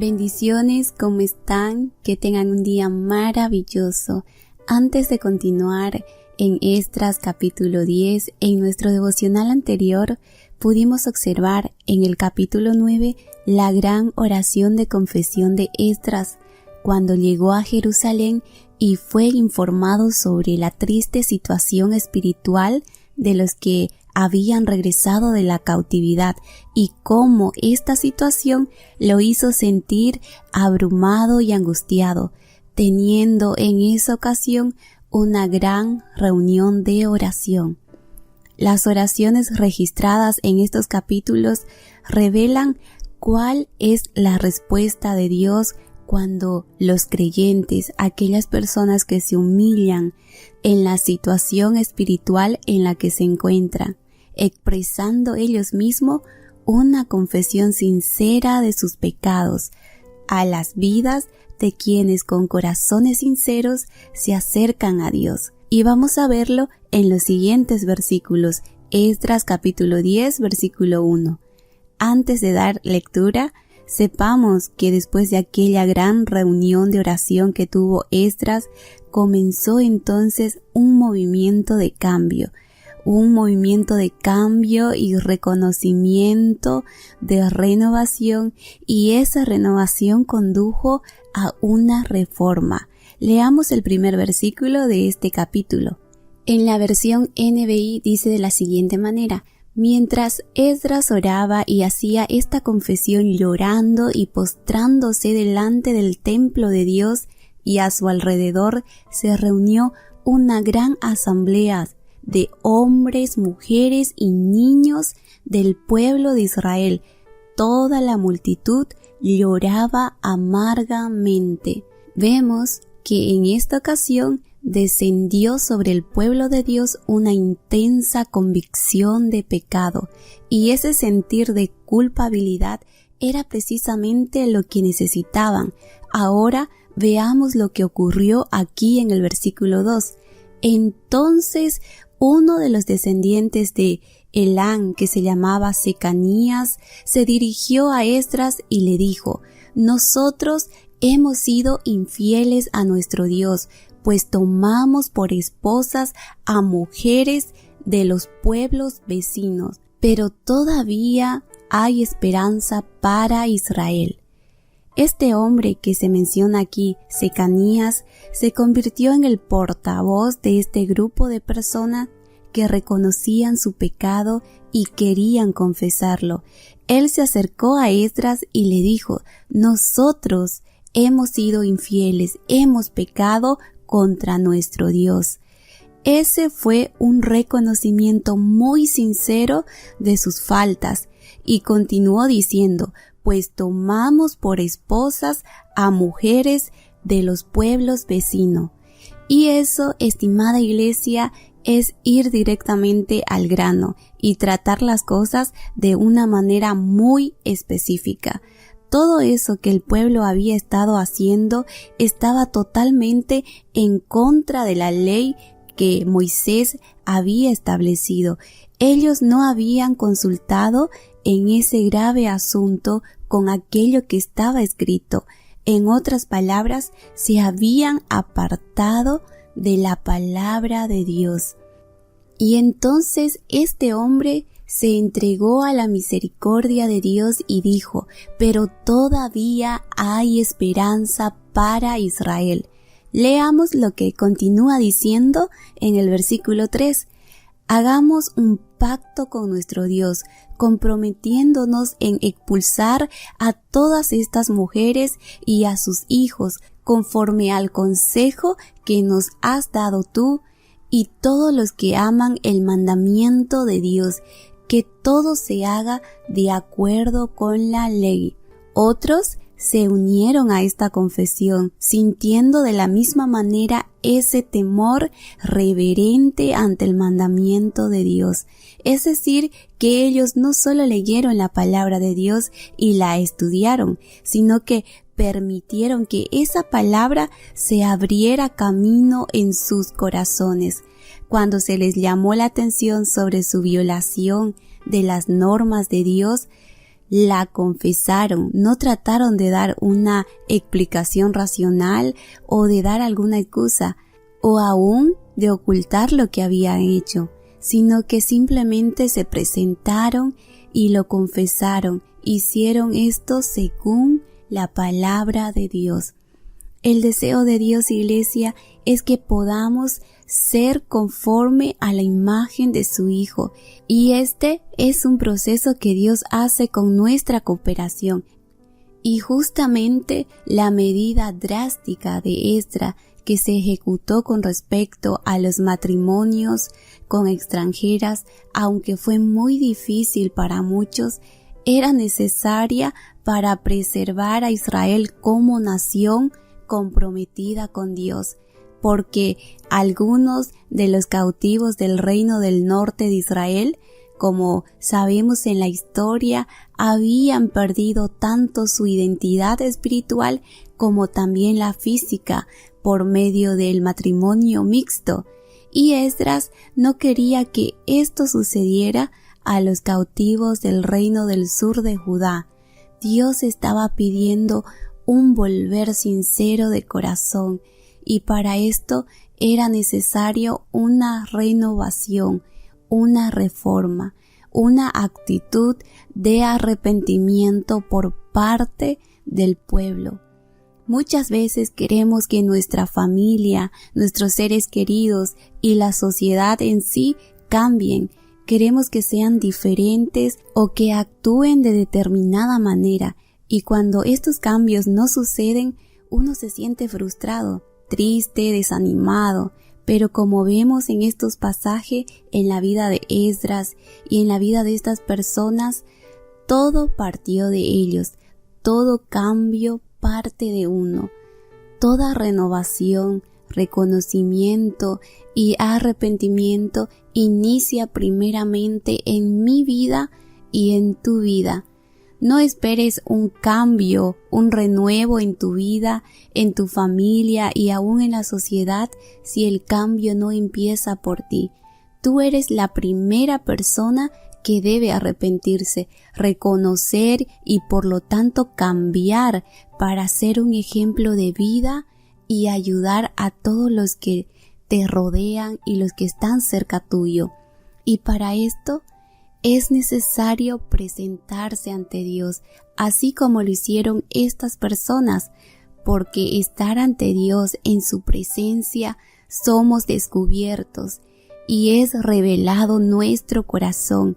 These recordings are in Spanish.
Bendiciones, ¿cómo están? Que tengan un día maravilloso. Antes de continuar en Esdras capítulo 10, en nuestro devocional anterior pudimos observar en el capítulo 9 la gran oración de confesión de Esdras cuando llegó a Jerusalén y fue informado sobre la triste situación espiritual de los que habían regresado de la cautividad y cómo esta situación lo hizo sentir abrumado y angustiado, teniendo en esa ocasión una gran reunión de oración. Las oraciones registradas en estos capítulos revelan cuál es la respuesta de Dios cuando los creyentes, aquellas personas que se humillan en la situación espiritual en la que se encuentran, expresando ellos mismos una confesión sincera de sus pecados a las vidas de quienes con corazones sinceros se acercan a Dios. Y vamos a verlo en los siguientes versículos. Esdras capítulo 10, versículo 1. Antes de dar lectura, sepamos que después de aquella gran reunión de oración que tuvo Esdras, comenzó entonces un movimiento de cambio y reconocimiento, de renovación, y esa renovación condujo a una reforma. Leamos el primer versículo de este capítulo. En la versión NBI dice de la siguiente manera: mientras Esdras oraba y hacía esta confesión llorando y postrándose delante del templo de Dios, y a su alrededor se reunió una gran asamblea de hombres, mujeres y niños del pueblo de Israel. Toda la multitud lloraba amargamente. Vemos que en esta ocasión descendió sobre el pueblo de Dios una intensa convicción de pecado, y ese sentir de culpabilidad era precisamente lo que necesitaban. Ahora veamos lo que ocurrió aquí en el versículo 2. Entonces uno de los descendientes de Elán, que se llamaba Secanías, se dirigió a Esdras y le dijo: nosotros hemos sido infieles a nuestro Dios, pues tomamos por esposas a mujeres de los pueblos vecinos, pero todavía hay esperanza para Israel. Este hombre que se menciona aquí, Secanías, se convirtió en el portavoz de este grupo de personas que reconocían su pecado y querían confesarlo. Él se acercó a Esdras y le dijo: nosotros hemos sido infieles, hemos pecado contra nuestro Dios. Ese fue un reconocimiento muy sincero de sus faltas, y continuó diciendo: pues tomamos por esposas a mujeres de los pueblos vecinos. Y eso, estimada iglesia, es ir directamente al grano y tratar las cosas de una manera muy específica. Todo eso que el pueblo había estado haciendo estaba totalmente en contra de la ley que Moisés había establecido. Ellos no habían consultado en ese grave asunto con aquello que estaba escrito. En otras palabras, se habían apartado de la palabra de Dios. Y entonces este hombre se entregó a la misericordia de Dios y dijo: pero todavía hay esperanza para Israel. Leamos lo que continúa diciendo en el versículo 3. Hagamos un pacto con nuestro Dios, comprometiéndonos en expulsar a todas estas mujeres y a sus hijos, conforme al consejo que nos has dado tú y todos los que aman el mandamiento de Dios, que todo se haga de acuerdo con la ley. Otros se unieron a esta confesión, sintiendo de la misma manera ese temor reverente ante el mandamiento de Dios. Es decir, que ellos no solo leyeron la palabra de Dios y la estudiaron, sino que permitieron que esa palabra se abriera camino en sus corazones. Cuando se les llamó la atención sobre su violación de las normas de Dios, la confesaron, no trataron de dar una explicación racional o de dar alguna excusa o aún de ocultar lo que habían hecho, sino que simplemente se presentaron y lo confesaron, hicieron esto según la palabra de Dios. El deseo de Dios, iglesia, es que podamos ser conforme a la imagen de su Hijo, y este es un proceso que Dios hace con nuestra cooperación. Y justamente la medida drástica de Esdras que se ejecutó con respecto a los matrimonios con extranjeras, aunque fue muy difícil para muchos, era necesaria para preservar a Israel como nación comprometida con Dios, porque algunos de los cautivos del reino del norte de Israel, como sabemos en la historia, habían perdido tanto su identidad espiritual como también la física por medio del matrimonio mixto, y Esdras no quería que esto sucediera a los cautivos del reino del sur de Judá. Dios estaba pidiendo un volver sincero de corazón, y para esto era necesario una renovación, una reforma, una actitud de arrepentimiento por parte del pueblo. Muchas veces queremos que nuestra familia, nuestros seres queridos y la sociedad en sí cambien. Queremos que sean diferentes o que actúen de determinada manera, y cuando estos cambios no suceden, uno se siente frustrado, triste, desanimado. Pero como vemos en estos pasajes, en la vida de Esdras y en la vida de estas personas, todo partió de ellos, todo cambio parte de uno, toda renovación, reconocimiento y arrepentimiento inicia primeramente en mi vida y en tu vida. No esperes un cambio, un renuevo en tu vida, en tu familia y aún en la sociedad si el cambio no empieza por ti. Tú eres la primera persona que debe arrepentirse, reconocer y por lo tanto cambiar para ser un ejemplo de vida y ayudar a todos los que te rodean y los que están cerca tuyo. Y para esto es necesario presentarse ante Dios, así como lo hicieron estas personas, porque estar ante Dios en su presencia somos descubiertos y es revelado nuestro corazón,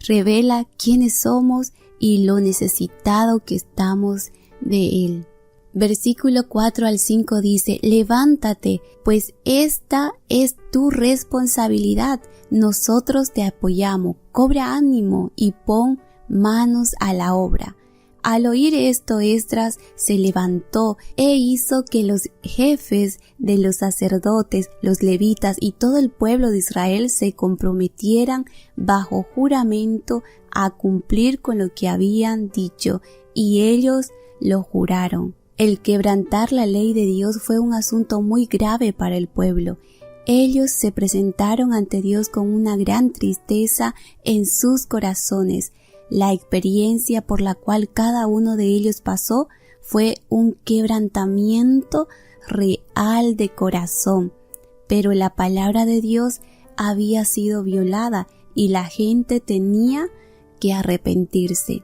revela quiénes somos y lo necesitado que estamos de Él. Versículo 4 al 5 dice: levántate, pues esta es tu responsabilidad, nosotros te apoyamos, cobra ánimo y pon manos a la obra. Al oír esto, Esdras se levantó e hizo que los jefes de los sacerdotes, los levitas y todo el pueblo de Israel se comprometieran bajo juramento a cumplir con lo que habían dicho, y ellos lo juraron. El quebrantar la ley de Dios fue un asunto muy grave para el pueblo. Ellos se presentaron ante Dios con una gran tristeza en sus corazones. La experiencia por la cual cada uno de ellos pasó fue un quebrantamiento real de corazón. Pero la palabra de Dios había sido violada y la gente tenía que arrepentirse.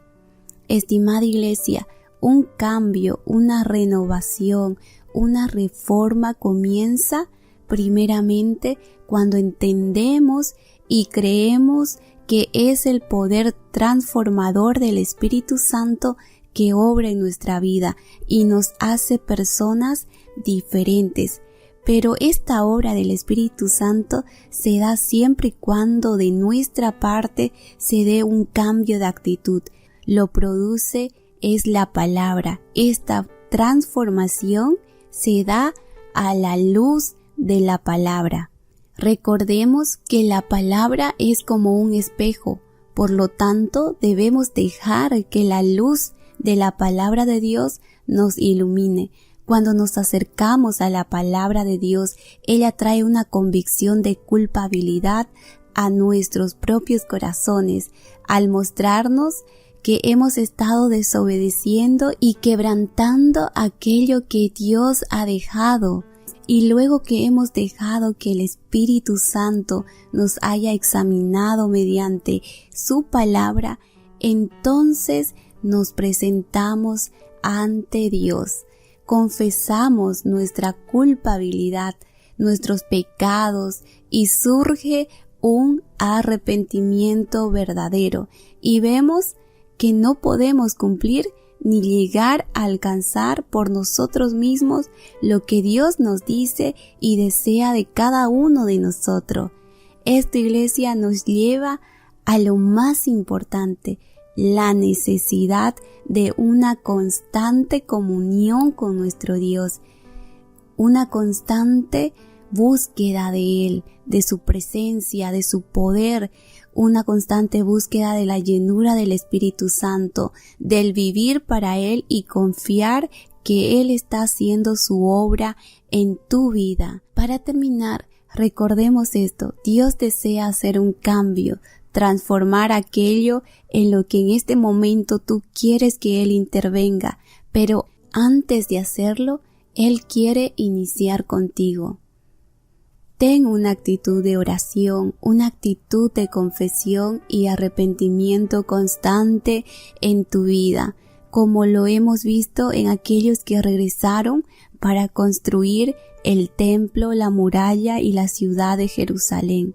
Estimada iglesia, un cambio, una renovación, una reforma comienza primeramente cuando entendemos y creemos que es el poder transformador del Espíritu Santo que obra en nuestra vida y nos hace personas diferentes. Pero esta obra del Espíritu Santo se da siempre y cuando de nuestra parte se dé un cambio de actitud. Lo produce es la palabra. Esta transformación se da a la luz de la palabra. Recordemos que la palabra es como un espejo, por lo tanto debemos dejar que la luz de la palabra de Dios nos ilumine. Cuando nos acercamos a la palabra de Dios, ella trae una convicción de culpabilidad a nuestros propios corazones, al mostrarnos que hemos estado desobedeciendo y quebrantando aquello que Dios ha dejado. Y luego que hemos dejado que el Espíritu Santo nos haya examinado mediante su palabra, entonces nos presentamos ante Dios. Confesamos nuestra culpabilidad, nuestros pecados, y surge un arrepentimiento verdadero. Y vemos que no podemos cumplir ni llegar a alcanzar por nosotros mismos lo que Dios nos dice y desea de cada uno de nosotros. Esta iglesia nos lleva a lo más importante, la necesidad de una constante comunión con nuestro Dios, una constante búsqueda de Él, de su presencia, de su poder, una constante búsqueda de la llenura del Espíritu Santo, del vivir para Él y confiar que Él está haciendo su obra en tu vida. Para terminar, recordemos esto: Dios desea hacer un cambio, transformar aquello en lo que en este momento tú quieres que Él intervenga, pero antes de hacerlo, Él quiere iniciar contigo. Ten una actitud de oración, una actitud de confesión y arrepentimiento constante en tu vida, como lo hemos visto en aquellos que regresaron para construir el templo, la muralla y la ciudad de Jerusalén.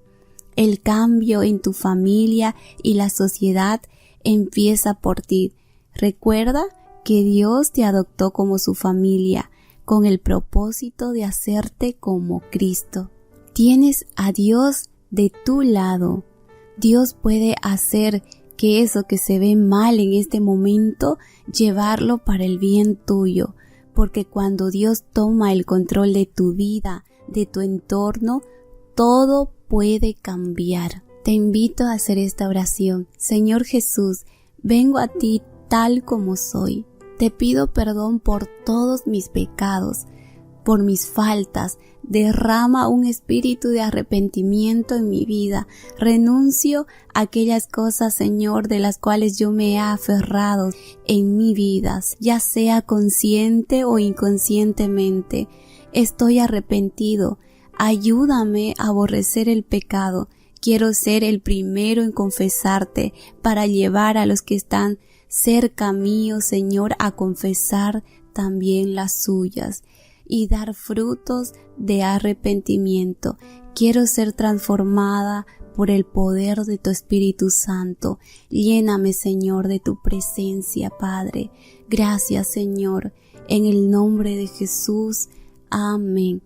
El cambio en tu familia y la sociedad empieza por ti. Recuerda que Dios te adoptó como su familia, con el propósito de hacerte como Cristo. Tienes a Dios de tu lado. Dios puede hacer que eso que se ve mal en este momento, llevarlo para el bien tuyo, porque cuando Dios toma el control de tu vida, de tu entorno, todo puede cambiar. Te invito a hacer esta oración. Señor Jesús, vengo a ti tal como soy. Te pido perdón por todos mis pecados, por mis faltas. Derrama un espíritu de arrepentimiento en mi vida. Renuncio a aquellas cosas, Señor, de las cuales yo me he aferrado en mi vida, ya sea consciente o inconscientemente. Estoy arrepentido. Ayúdame a aborrecer el pecado. Quiero ser el primero en confesarte para llevar a los que están cerca mío, Señor, a confesar también las suyas y dar frutos de arrepentimiento. Quiero ser transformada por el poder de tu Espíritu Santo. Lléname, Señor, de tu presencia, Padre. Gracias, Señor. En el nombre de Jesús. Amén.